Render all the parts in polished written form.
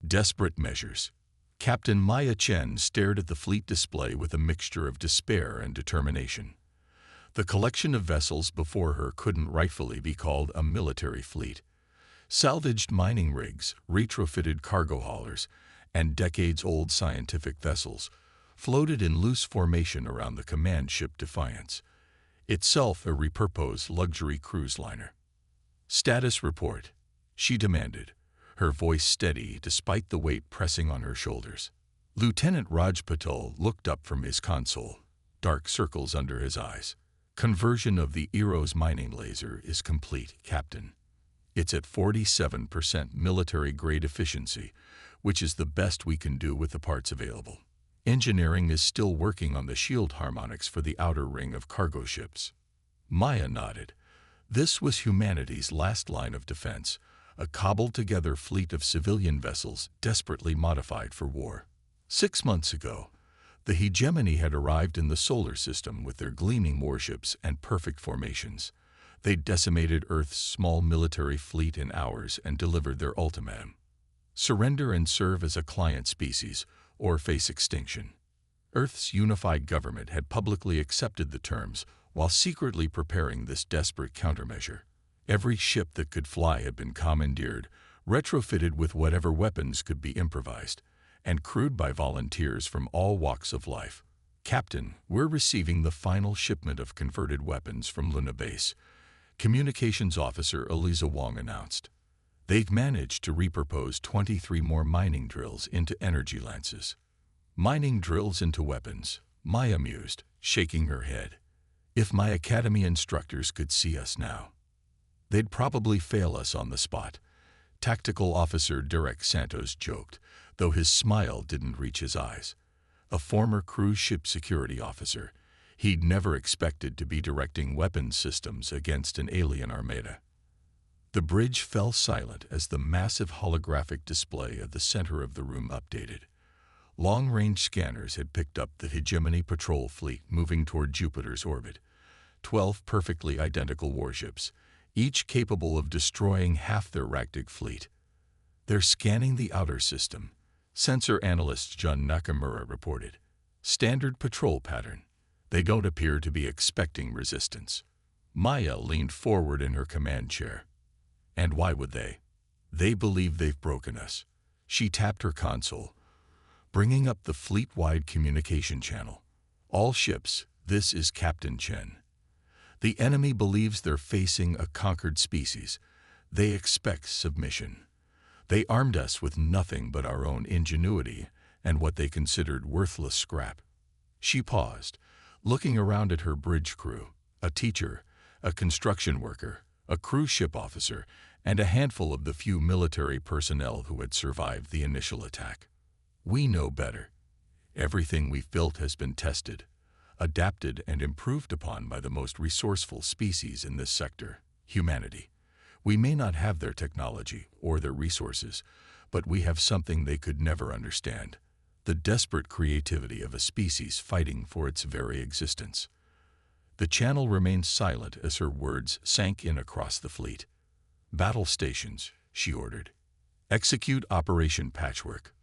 Desperate measures. Captain Maya Chen stared at the fleet display with a mixture of despair and determination. The collection of vessels before her couldn't rightfully be called a military fleet. Salvaged mining rigs, retrofitted cargo haulers, and decades-old scientific vessels floated in loose formation around the command ship Defiance, itself a repurposed luxury cruise liner. "Status report," she demanded, her voice steady despite the weight pressing on her shoulders. Lieutenant Raj Patel looked up from his console, dark circles under his eyes. "Conversion of the Eros mining laser is complete, Captain. It's at 47% military-grade efficiency, which is the best we can do with the parts available. Engineering is still working on the shield harmonics for the outer ring of cargo ships." Maya nodded. This was humanity's last line of defense, a cobbled-together fleet of civilian vessels desperately modified for war. 6 months ago, the Hegemony had arrived in the solar system with their gleaming warships and perfect formations. They decimated Earth's small military fleet in hours and delivered their ultimatum: surrender and serve as a client species, or face extinction. Earth's unified government had publicly accepted the terms while secretly preparing this desperate countermeasure. Every ship that could fly had been commandeered, retrofitted with whatever weapons could be improvised, and crewed by volunteers from all walks of life. "Captain, we're receiving the final shipment of converted weapons from Luna Base," Communications Officer Eliza Wong announced. "They've managed to repurpose 23 more mining drills into energy lances." "Mining drills into weapons," Maya mused, shaking her head. "If my academy instructors could see us now, they'd probably fail us on the spot," Tactical Officer Derek Santos joked, though his smile didn't reach his eyes. A former cruise ship security officer, he'd never expected to be directing weapons systems against an alien armada. The bridge fell silent as the massive holographic display at the center of the room updated. Long-range scanners had picked up the Hegemony patrol fleet moving toward Jupiter's orbit. 12 perfectly identical warships, each capable of destroying half their Ractic fleet. "They're scanning the outer system," sensor analyst John Nakamura reported. "Standard patrol pattern. They don't appear to be expecting resistance." Maya leaned forward in her command chair. "And why would they? They believe they've broken us." She tapped her console, bringing up the fleet-wide communication channel. "All ships, this is Captain Chen. The enemy believes they're facing a conquered species. They expect submission. They armed us with nothing but our own ingenuity and what they considered worthless scrap." She paused, looking around at her bridge crew, a teacher, a construction worker, a cruise ship officer, and a handful of the few military personnel who had survived the initial attack. "We know better. Everything we've built has been tested, adapted and improved upon by the most resourceful species in this sector, humanity. We may not have their technology or their resources, but we have something they could never understand: the desperate creativity of a species fighting for its very existence." The channel remained silent as her words sank in across the fleet. "Battle stations," she ordered. "Execute Operation Patchwork."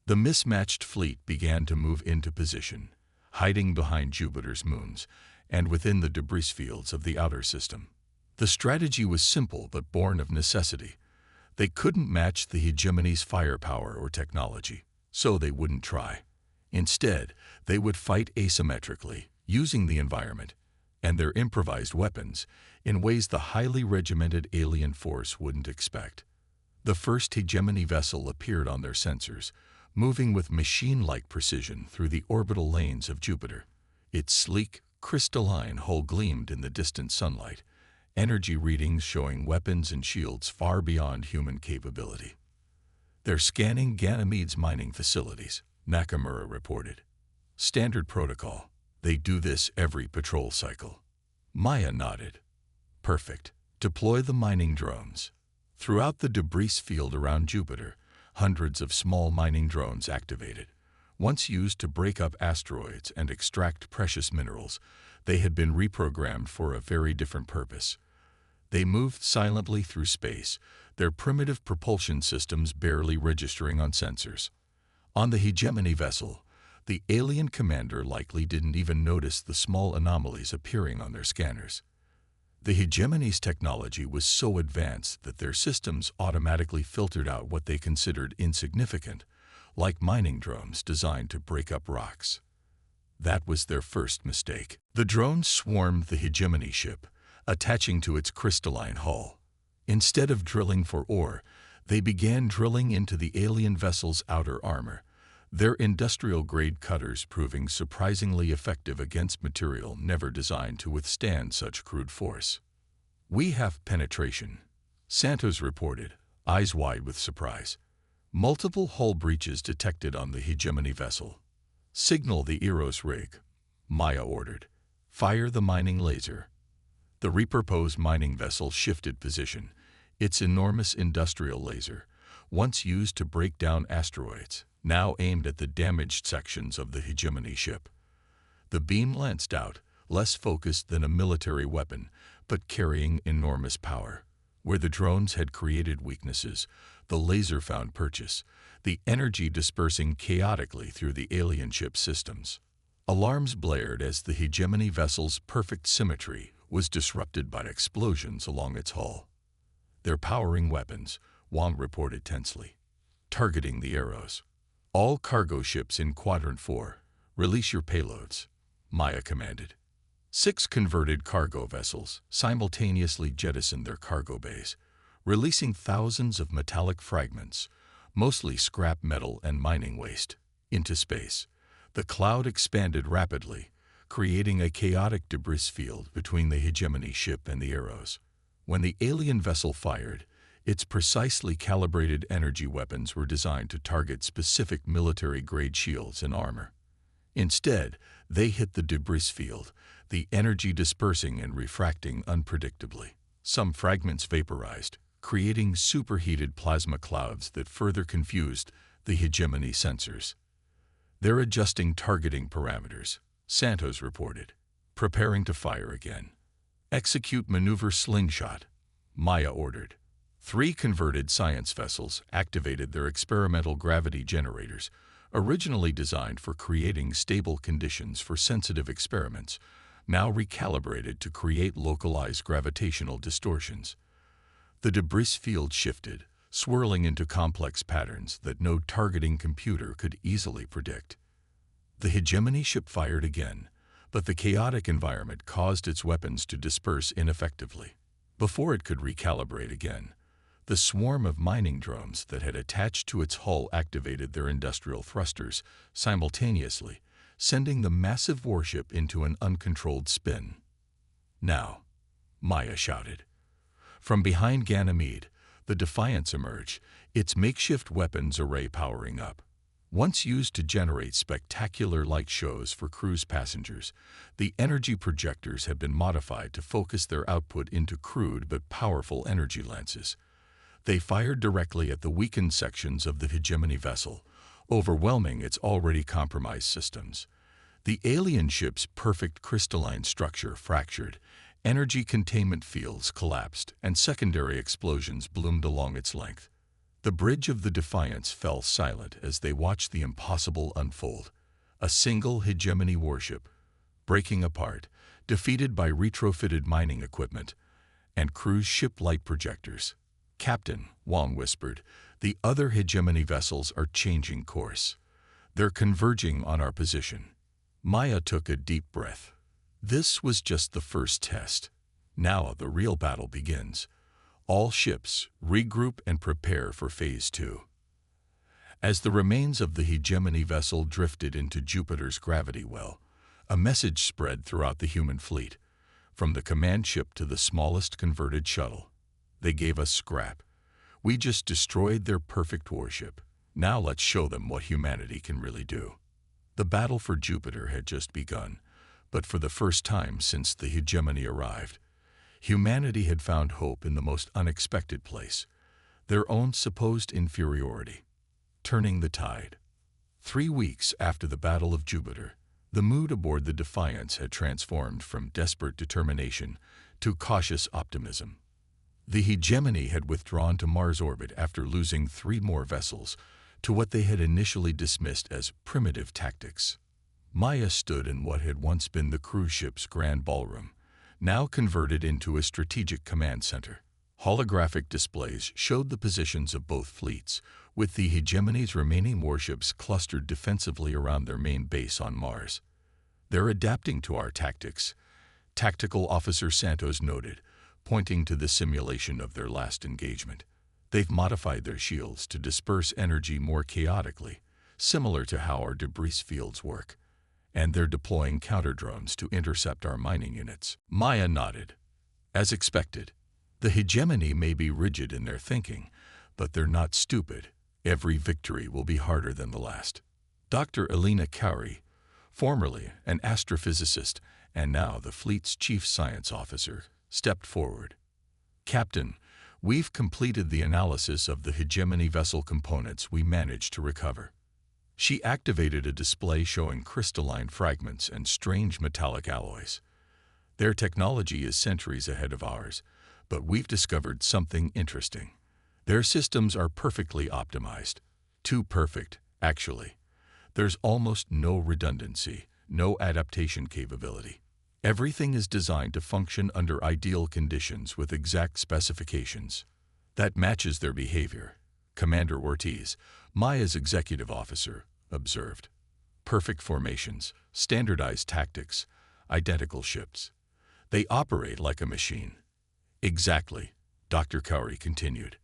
The mismatched fleet began to move into position, hiding behind Jupiter's moons and within the debris fields of the outer system. The strategy was simple but born of necessity. They couldn't match the Hegemony's firepower or technology, so they wouldn't try. Instead, they would fight asymmetrically, using the environment and their improvised weapons in ways the highly regimented alien force wouldn't expect. The first Hegemony vessel appeared on their sensors, moving with machine-like precision through the orbital lanes of Jupiter. Its sleek, crystalline hull gleamed in the distant sunlight, energy readings showing weapons and shields far beyond human capability. "They're scanning Ganymede's mining facilities," Nakamura reported. "Standard protocol. They do this every patrol cycle." Maya nodded. "Perfect. Deploy the mining drones." Throughout the debris field around Jupiter, hundreds of small mining drones activated. Once used to break up asteroids and extract precious minerals, they had been reprogrammed for a very different purpose. They moved silently through space, their primitive propulsion systems barely registering on sensors. On the Hegemony vessel, the alien commander likely didn't even notice the small anomalies appearing on their scanners. The Hegemony's technology was so advanced that their systems automatically filtered out what they considered insignificant, like mining drones designed to break up rocks. That was their first mistake. The drones swarmed the Hegemony ship, attaching to its crystalline hull. Instead of drilling for ore, they began drilling into the alien vessel's outer armor, their industrial-grade cutters proving surprisingly effective against material never designed to withstand such crude force. "We have penetration," Santos reported, eyes wide with surprise. "Multiple hull breaches detected on the Hegemony vessel." "Signal the Eros rig," Maya ordered. "Fire the mining laser." The repurposed mining vessel shifted position, its enormous industrial laser, once used to break down asteroids, now aimed at the damaged sections of the Hegemony ship. The beam lanced out, less focused than a military weapon, but carrying enormous power. Where the drones had created weaknesses, the laser found purchase, the energy dispersing chaotically through the alien ship systems. Alarms blared as the Hegemony vessel's perfect symmetry was disrupted by explosions along its hull. "They're powering weapons," Wang reported tensely. "Targeting the arrows." "All cargo ships in Quadrant 4, release your payloads," Maya commanded. 6 converted cargo vessels simultaneously jettisoned their cargo bays, releasing thousands of metallic fragments, mostly scrap metal and mining waste, into space. The cloud expanded rapidly, creating a chaotic debris field between the Hegemony ship and the arrows. When the alien vessel fired, its precisely calibrated energy weapons were designed to target specific military-grade shields and armor. Instead, they hit the debris field, the energy dispersing and refracting unpredictably. Some fragments vaporized, creating superheated plasma clouds that further confused the Hegemony sensors. "They're adjusting targeting parameters," Santos reported, preparing to fire again. "Execute maneuver slingshot," Maya ordered. 3 converted science vessels activated their experimental gravity generators, originally designed for creating stable conditions for sensitive experiments, now recalibrated to create localized gravitational distortions. The debris field shifted, swirling into complex patterns that no targeting computer could easily predict. The Hegemony ship fired again, but the chaotic environment caused its weapons to disperse ineffectively. Before it could recalibrate again, the swarm of mining drones that had attached to its hull activated their industrial thrusters simultaneously, sending the massive warship into an uncontrolled spin. "Now," Maya shouted. From behind Ganymede, the Defiance emerged, its makeshift weapons array powering up. Once used to generate spectacular light shows for cruise passengers, the energy projectors had been modified to focus their output into crude but powerful energy lenses. They fired directly at the weakened sections of the Hegemony vessel, overwhelming its already compromised systems. The alien ship's perfect crystalline structure fractured, energy containment fields collapsed, and secondary explosions bloomed along its length. The bridge of the Defiance fell silent as they watched the impossible unfold. A single Hegemony warship, breaking apart, defeated by retrofitted mining equipment and cruise ship light projectors. "Captain," Wang whispered, "the other Hegemony vessels are changing course. They're converging on our position." Maya took a deep breath. This was just the first test. Now the real battle begins. All ships regroup and prepare for Phase 2. As the remains of the Hegemony vessel drifted into Jupiter's gravity well, a message spread throughout the human fleet, from the command ship to the smallest converted shuttle. "They gave us scrap. We just destroyed their perfect warship. Now let's show them what humanity can really do." The battle for Jupiter had just begun, but for the first time since the Hegemony arrived, humanity had found hope in the most unexpected place, their own supposed inferiority. Turning the tide. 3 weeks after the Battle of Jupiter, the mood aboard the Defiance had transformed from desperate determination to cautious optimism. The Hegemony had withdrawn to Mars orbit after losing 3 more vessels to what they had initially dismissed as primitive tactics. Maya stood in what had once been the cruise ship's grand ballroom, now converted into a strategic command center. Holographic displays showed the positions of both fleets, with the Hegemony's remaining warships clustered defensively around their main base on Mars. "They're adapting to our tactics," Tactical Officer Santos noted, pointing to the simulation of their last engagement. "They've modified their shields to disperse energy more chaotically, similar to how our debris fields work. And they're deploying counter-drones to intercept our mining units." Maya nodded. "As expected. The Hegemony may be rigid in their thinking, but they're not stupid. Every victory will be harder than the last." Dr. Elena Cowrie, formerly an astrophysicist and now the fleet's chief science officer, stepped forward. "Captain, we've completed the analysis of the Hegemony vessel components we managed to recover." She activated a display showing crystalline fragments and strange metallic alloys. "Their technology is centuries ahead of ours, but we've discovered something interesting. Their systems are perfectly optimized. Too perfect, actually. There's almost no redundancy, no adaptation capability. Everything is designed to function under ideal conditions with exact specifications. That matches their behavior," Commander Ortiz, Maya's executive officer, observed. "Perfect formations, standardized tactics, identical ships. They operate like a machine." "Exactly," Dr. Cowrie continued.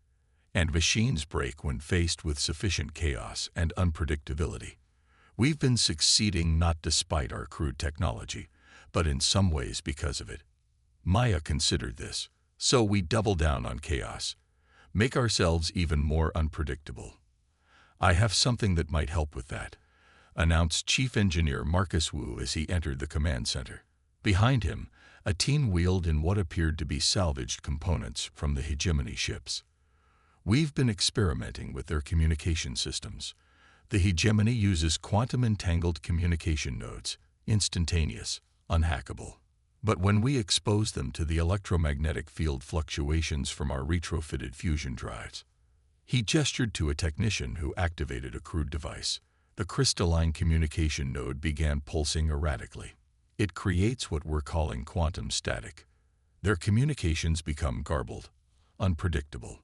"And machines break when faced with sufficient chaos and unpredictability. We've been succeeding not despite our crude technology, but in some ways because of it." Maya considered this. "So we double down on chaos, make ourselves even more unpredictable." "I have something that might help with that," announced Chief Engineer Marcus Wu as he entered the command center. Behind him, a team wheeled in what appeared to be salvaged components from the Hegemony ships. "We've been experimenting with their communication systems. The Hegemony uses quantum-entangled communication nodes, instantaneous, unhackable. But when we expose them to the electromagnetic field fluctuations from our retrofitted fusion drives." He gestured to a technician who activated a crude device. The crystalline communication node began pulsing erratically. "It creates what we're calling quantum static. Their communications become garbled, unpredictable.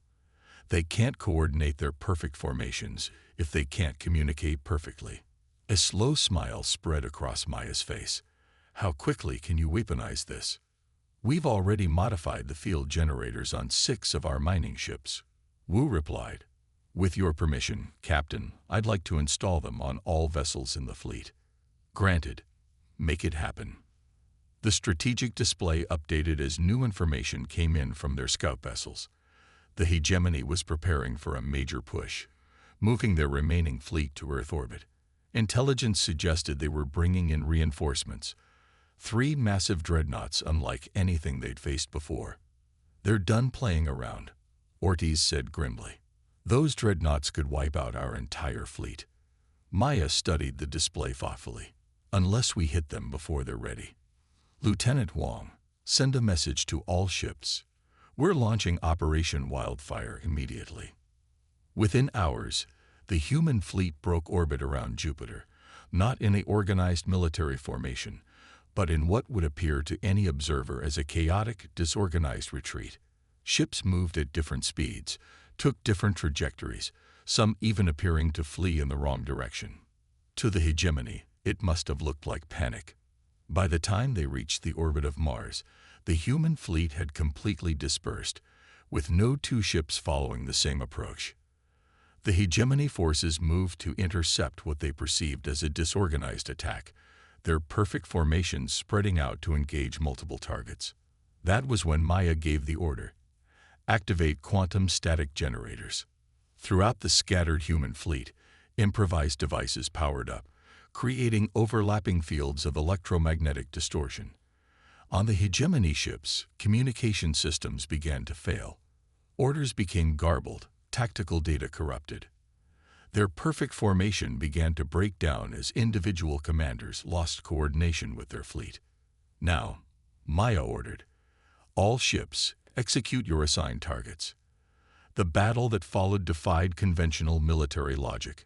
They can't coordinate their perfect formations if they can't communicate perfectly." A slow smile spread across Maya's face. "How quickly can you weaponize this?" "We've already modified the field generators on 6 of our mining ships," Wu replied. "With your permission, Captain, I'd like to install them on all vessels in the fleet." "Granted. Make it happen." The strategic display updated as new information came in from their scout vessels. The Hegemony was preparing for a major push, moving their remaining fleet to Earth orbit. Intelligence suggested they were bringing in reinforcements, 3 massive dreadnoughts unlike anything they'd faced before. "They're done playing around," Ortiz said grimly. "Those dreadnoughts could wipe out our entire fleet." Maya studied the display thoughtfully. "Unless we hit them before they're ready. Lieutenant Wong, send a message to all ships. We're launching Operation Wildfire immediately." Within hours, the human fleet broke orbit around Jupiter, not in an organized military formation, but in what would appear to any observer as a chaotic, disorganized retreat. Ships moved at different speeds, took different trajectories, some even appearing to flee in the wrong direction. To the Hegemony, it must have looked like panic. By the time they reached the orbit of Mars, the human fleet had completely dispersed, with no 2 ships following the same approach. The Hegemony forces moved to intercept what they perceived as a disorganized attack, their perfect formations spreading out to engage multiple targets. That was when Maya gave the order: activate quantum static generators. Throughout the scattered human fleet, improvised devices powered up, creating overlapping fields of electromagnetic distortion. On the Hegemony ships, communication systems began to fail. Orders became garbled, tactical data corrupted. Their perfect formation began to break down as individual commanders lost coordination with their fleet. "Now," Maya ordered, "all ships, Execute your assigned targets. The battle that followed defied conventional military logic.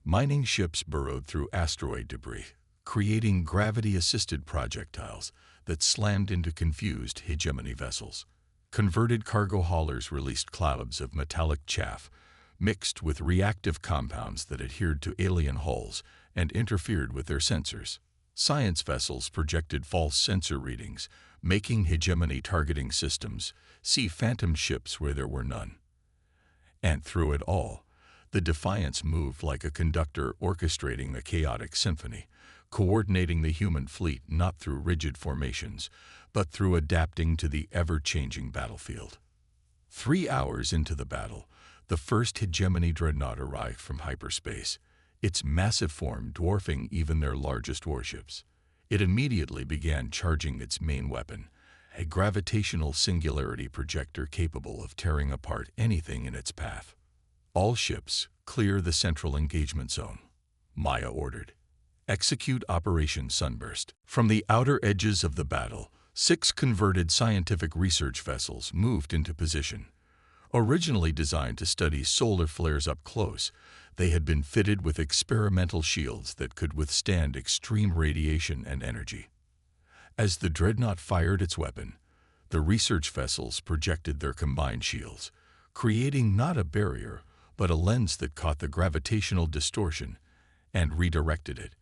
Mining ships burrowed through asteroid debris, creating gravity-assisted projectiles that slammed into confused hegemony vessels. Converted cargo haulers released clouds of metallic chaff, mixed with reactive compounds that adhered to alien hulls and interfered with their sensors. Science vessels projected false sensor readings, making hegemony targeting systems see phantom ships where there were none. And through it all, the Defiance moved like a conductor orchestrating a chaotic symphony, coordinating the human fleet not through rigid formations, but through adapting to the ever-changing battlefield. 3 hours into the battle, the first hegemony dreadnought arrived from hyperspace, its massive form dwarfing even their largest warships. It immediately began charging its main weapon, a gravitational singularity projector capable of tearing apart anything in its path. All ships, clear the central engagement zone, Maya ordered. Execute Operation Sunburst. From the outer edges of the battle, 6 converted scientific research vessels moved into position. Originally designed to study solar flares up close, they had been fitted with experimental shields that could withstand extreme radiation and energy. As the dreadnought fired its weapon, the research vessels projected their combined shields, creating not a barrier, but a lens that caught the gravitational distortion and redirected it.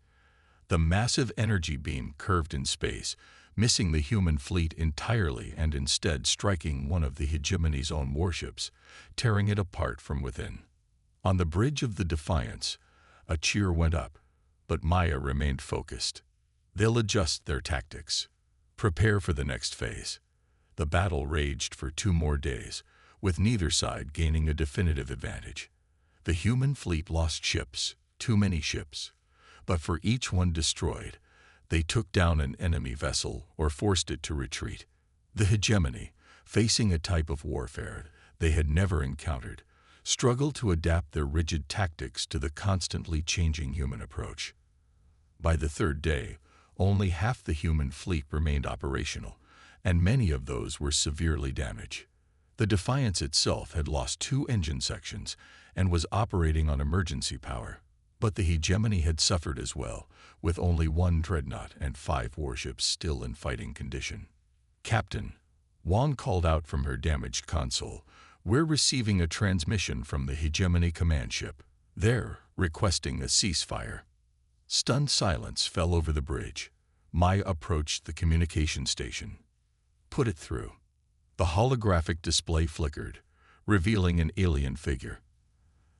The massive energy beam curved in space, missing the human fleet entirely and instead striking one of the hegemony's own warships, tearing it apart from within. On the bridge of the Defiance, a cheer went up, but Maya remained focused. They'll adjust their tactics. Prepare for the next phase. The battle raged for 2 more days, with neither side gaining a definitive advantage. The human fleet lost ships, too many ships, but for each one destroyed, they took down an enemy vessel or forced it to retreat. The hegemony, facing a type of warfare they had never encountered, struggled to adapt their rigid tactics to the constantly changing human approach. By the 3rd day, only half the human fleet remained operational, and many of those were severely damaged. The Defiance itself had lost 2 engine sections and was operating on emergency power. But the hegemony had suffered as well, with only 1 dreadnought and 5 warships still in fighting condition. Captain, Juan called out from her damaged console, "We're receiving a transmission from the hegemony command ship. They're requesting a ceasefire." Stunned silence fell over the bridge. Maya approached the communication station. "Put it through." The holographic display flickered, revealing an alien figure.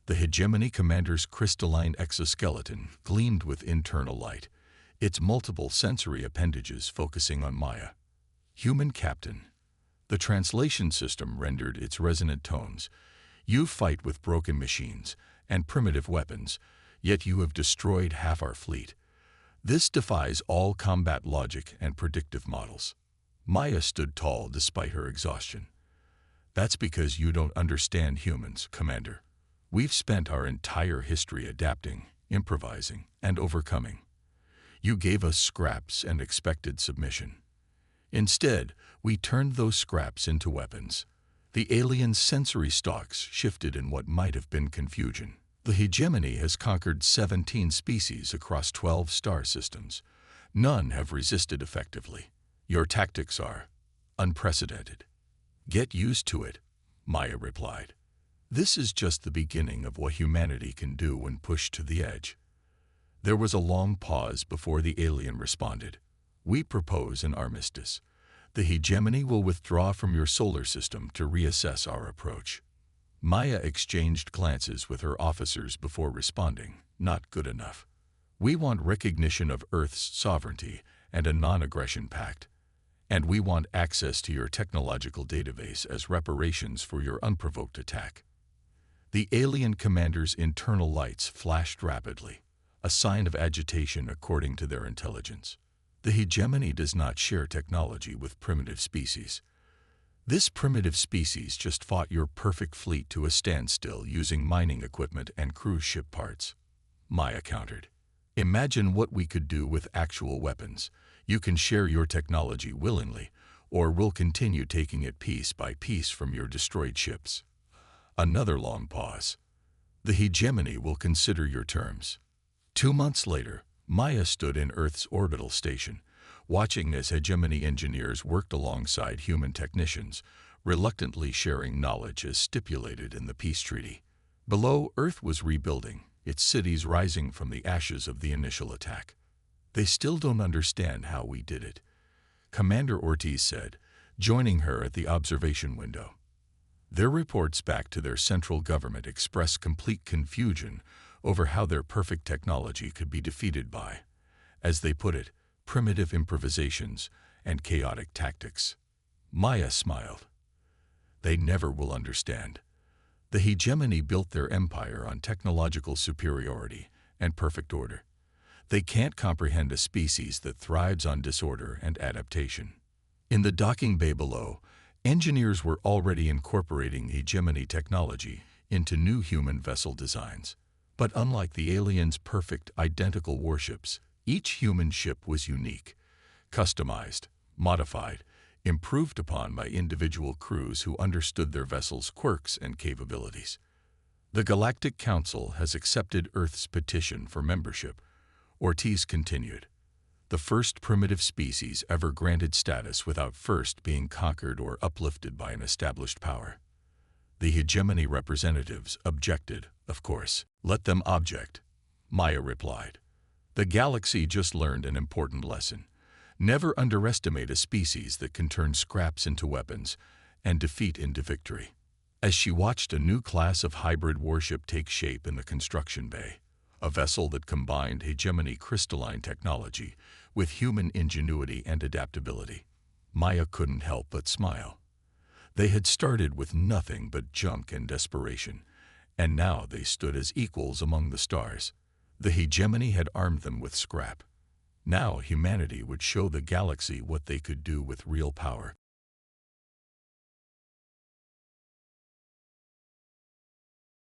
The hegemony commander's crystalline exoskeleton gleamed with internal light, its multiple sensory appendages focusing on Maya. "Human captain." The translation system rendered its resonant tones. "You fight with broken machines and primitive weapons, yet you have destroyed half our fleet. This defies all combat logic and predictive models." Maya stood tall despite her exhaustion. "That's because you don't understand humans, Commander. We've spent our entire history adapting, improvising, and overcoming. You gave us scraps and expected submission. Instead, we turned those scraps into weapons. The alien sensory stalks shifted in what might have been confusion. The hegemony has conquered 17 species across 12 star systems. None have resisted effectively. Your tactics are unprecedented." "Get used to it," Maya replied. "This is just the beginning of what humanity can do when pushed to the edge." There was a long pause before the alien responded. "We propose an armistice. The hegemony will withdraw from your solar system to reassess our approach." Maya exchanged glances with her officers before responding. "Not good enough. We want recognition of Earth's sovereignty and a non-aggression pact. And we want access to your technological database as reparations for your unprovoked attack." The alien commander's internal lights flashed rapidly, a sign of agitation according to their intelligence. The hegemony does not share technology with primitive species. This primitive species just fought your perfect fleet to a standstill using mining equipment and cruise ship parts. Maya countered. "Imagine what we could do with actual weapons. You can share your technology willingly, or we'll continue taking it piece by piece from your destroyed ships. Another long pause. The hegemony will consider your terms. 2 months later, Maya stood in Earth's orbital station, watching as hegemony engineers worked alongside human technicians, reluctantly sharing knowledge as stipulated in the peace treaty. Below, Earth was rebuilding, its cities rising from the ashes of the initial attack. "They still don't understand how we did it," Commander Ortiz said, joining her at the observation window. Their reports back to their central government expressed complete confusion over how their perfect technology could be defeated by, as they put it, primitive improvisations and chaotic tactics. Maya smiled. "They never will understand. The hegemony built their empire on technological superiority and perfect order. They can't comprehend a species that thrives on disorder and adaptation." In the docking bay below, engineers were already incorporating hegemony technology into new human vessel designs. But unlike the aliens' perfect, identical warships, each human ship was unique, customized, modified, improved upon by individual crews who understood their vessel's quirks and capabilities. "The Galactic Council has accepted Earth's petition for membership," Ortiz continued. "The first primitive species ever granted status without first being conquered or uplifted by an established power." The hegemony representatives objected, of course. "Let them object," Maya replied. "The galaxy just learned an important lesson. Never underestimate a species that can turn scraps into weapons and defeat into victory." As she watched a new class of hybrid warship take shape in the construction bay, a vessel that combined hegemony crystalline technology with human ingenuity and adaptability, Maya couldn't help but smile. They had started with nothing but junk and desperation, and now they stood as equals among the stars. The hegemony had armed them with scrap. Now humanity would show the galaxy what they could do with real power,